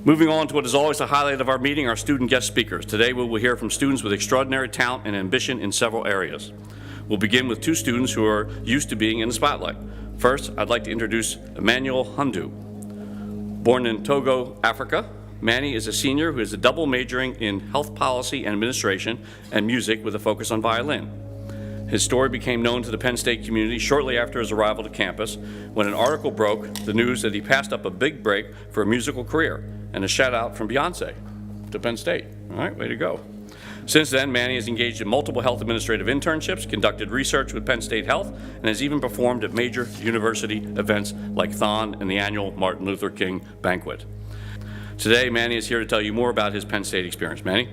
Moving on to what is always the highlight of our meeting, our student guest speakers. Today we will hear from students with extraordinary talent and ambition in several areas. We'll begin with two students who are used to being in the spotlight. First, I'd like to introduce Emmanuel Houndo. Born in Togo, Africa, Manny is a senior who is double majoring in health policy and administration and music with a focus on violin. His story became known to the Penn State community shortly after his arrival to campus when an article broke the news that he passed up a big break for a musical career, and a shout out from Beyonce to Penn State. All right, way to go. Since then, Manny has engaged in multiple health administrative internships, conducted research with Penn State Health, and has even performed at major university events like Thon and the annual Martin Luther King banquet. Today, Manny is here to tell you more about his Penn State experience. Manny?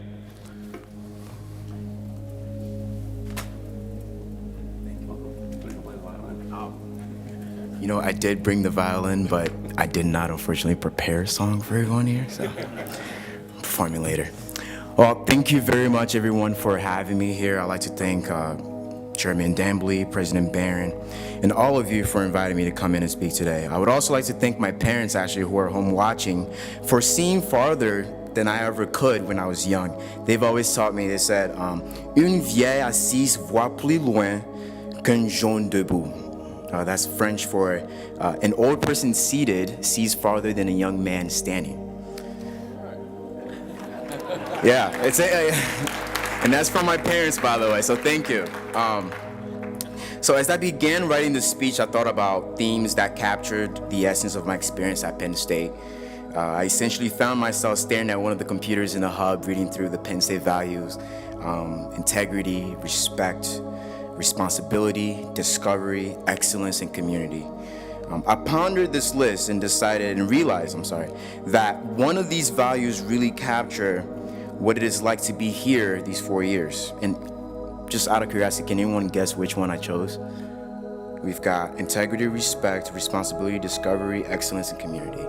You know, I did bring the violin, but I did not, unfortunately, prepare a song for everyone here, so I'm performing later. Well, thank you very much, everyone, for having me here. I'd like to thank Chairman Dambley, President Barron, and all of you for inviting me to come in and speak today. I would also like to thank my parents, actually, who are home watching, for seeing farther than I ever could when I was young. They've always taught me, they said, une vieille assise voit plus loin qu'un jeune debout. That's French for an old person seated sees farther than a young man standing. Yeah, and that's from my parents, by the way, so thank you. So as I began writing this speech, I thought about themes that captured the essence of my experience at Penn State. I essentially found myself staring at one of the computers in the hub, reading through the Penn State values, integrity, respect, responsibility, discovery, excellence, and community. I pondered this list and realized that one of these values really capture what it is like to be here these 4 years. And just out of curiosity, can anyone guess which one I chose? We've got integrity, respect, responsibility, discovery, excellence, and community.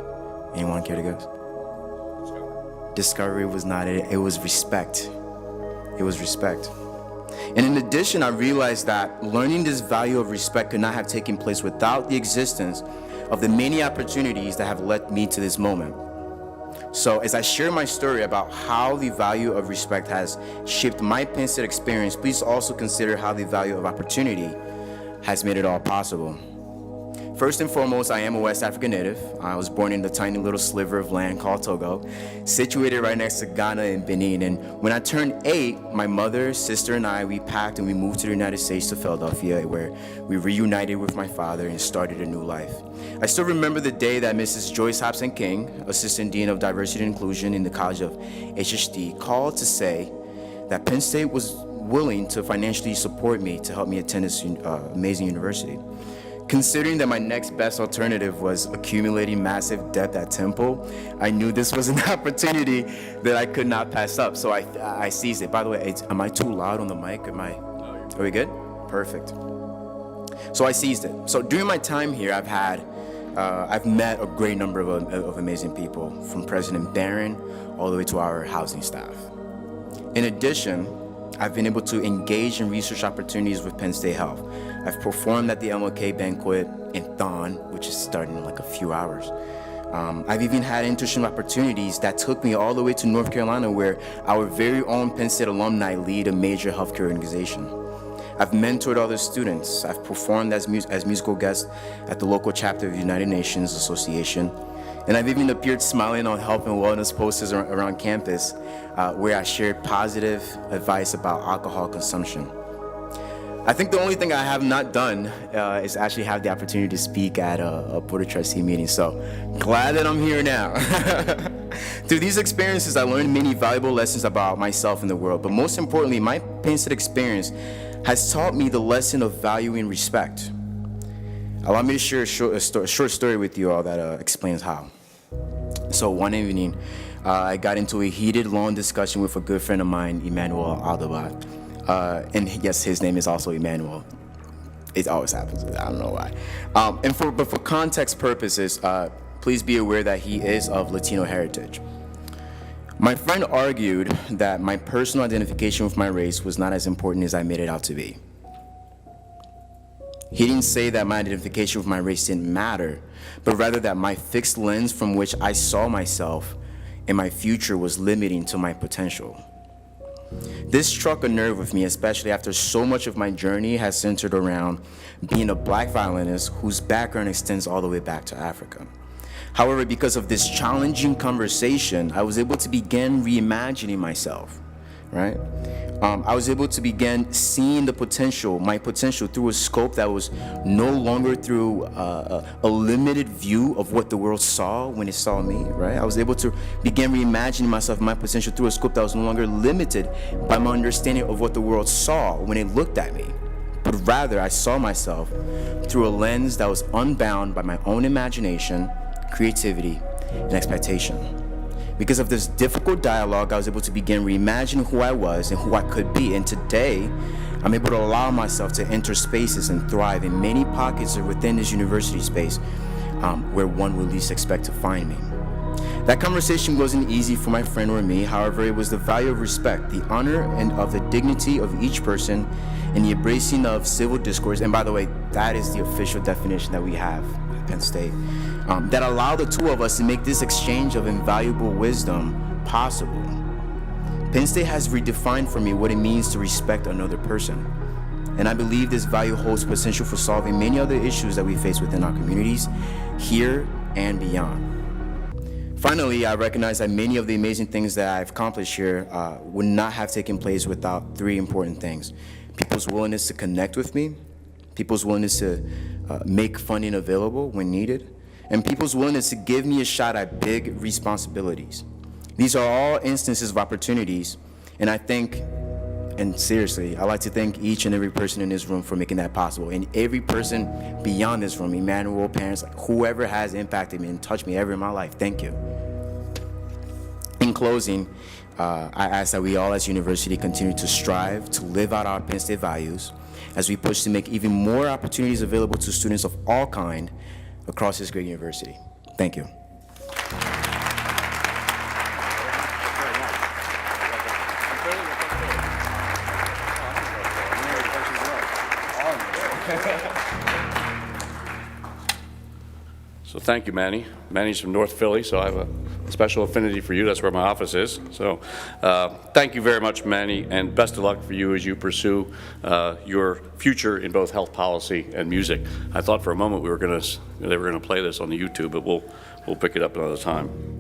Anyone care to guess? Discovery was not it. It was respect. It was respect. And in addition, I realized that learning this value of respect could not have taken place without the existence of the many opportunities that have led me to this moment. So as I share my story about how the value of respect has shaped my Penn State experience, please also consider how the value of opportunity has made it all possible. First and foremost, I am a West African native. I was born in the tiny little sliver of land called Togo, situated right next to Ghana and Benin. And when I turned 8, my mother, sister, and I, we packed and we moved to the United States, to Philadelphia, where we reunited with my father and started a new life. I still remember the day that Mrs. Joyce Hobson King, Assistant Dean of Diversity and Inclusion in the College of HSD, called to say that Penn State was willing to financially support me to help me attend this amazing university. Considering that my next best alternative was accumulating massive debt at Temple, I knew this was an opportunity that I could not pass up, so I seized it. By the way, am I too loud on the mic? Are we good? Perfect. So I seized it. So during my time here, I've met a great number of amazing people, from President Barron all the way to our housing staff. In addition, I've been able to engage in research opportunities with Penn State Health. I've performed at the MLK banquet in Thon, which is starting in like a few hours. I've even had internship opportunities that took me all the way to North Carolina, where our very own Penn State alumni lead a major healthcare organization. I've mentored other students. I've performed as musical guest at the local chapter of the United Nations Association. And I've even appeared smiling on health and wellness posters around campus, where I shared positive advice about alcohol consumption. I think the only thing I have not done is actually have the opportunity to speak at a Board of Trustees meeting, so glad that I'm here now. Through these experiences, I learned many valuable lessons about myself and the world, but most importantly, my Penn State experience has taught me the lesson of valuing respect. Allow me to share a short story with you all that explains how. So one evening, I got into a heated, long discussion with a good friend of mine, Emmanuel. And yes, his name is also Emmanuel. It always happens. I don't know why. But for context purposes, please be aware that he is of Latino heritage. My friend argued that my personal identification with my race was not as important as I made it out to be. He didn't say that my identification with my race didn't matter, but rather that my fixed lens from which I saw myself and my future was limiting to my potential. This struck a nerve with me, especially after so much of my journey has centered around being a black violinist whose background extends all the way back to Africa. However, because of this challenging conversation, I was able to begin reimagining myself, right? I was able to begin seeing my potential through a scope that was no longer through a limited view of what the world saw when it saw me, right? I was able to begin reimagining myself, my potential through a scope that was no longer limited by my understanding of what the world saw when it looked at me, but rather I saw myself through a lens that was unbound by my own imagination, creativity, and expectation. Because of this difficult dialogue, I was able to begin reimagining who I was and who I could be. And today, I'm able to allow myself to enter spaces and thrive in many pockets within this university space where one would least expect to find me. That conversation wasn't easy for my friend or me. However, it was the value of respect, the honor and of the dignity of each person, and the embracing of civil discourse. And by the way, that is the official definition that we have at Penn State. That allow the two of us to make this exchange of invaluable wisdom possible. Penn State has redefined for me what it means to respect another person. And I believe this value holds potential for solving many other issues that we face within our communities, here and beyond. Finally, I recognize that many of the amazing things that I've accomplished here would not have taken place without three important things: people's willingness to connect with me, people's willingness to make funding available when needed, and people's willingness to give me a shot at big responsibilities. These are all instances of opportunities, and I think, and seriously, I like to thank each and every person in this room for making that possible, and every person beyond this room, Emmanuel, parents, like whoever has impacted me and touched me ever in my life, thank you. In closing, I ask that we all as university continue to strive to live out our Penn State values as we push to make even more opportunities available to students of all kind across this great university. Thank you. So thank you, Manny. Manny's from North Philly, so I have a special affinity for you. That's where my office is. So thank you very much, Manny, and best of luck for you as you pursue your future in both health policy and music. I thought for a moment they were going to play this on the YouTube, but we'll pick it up another time.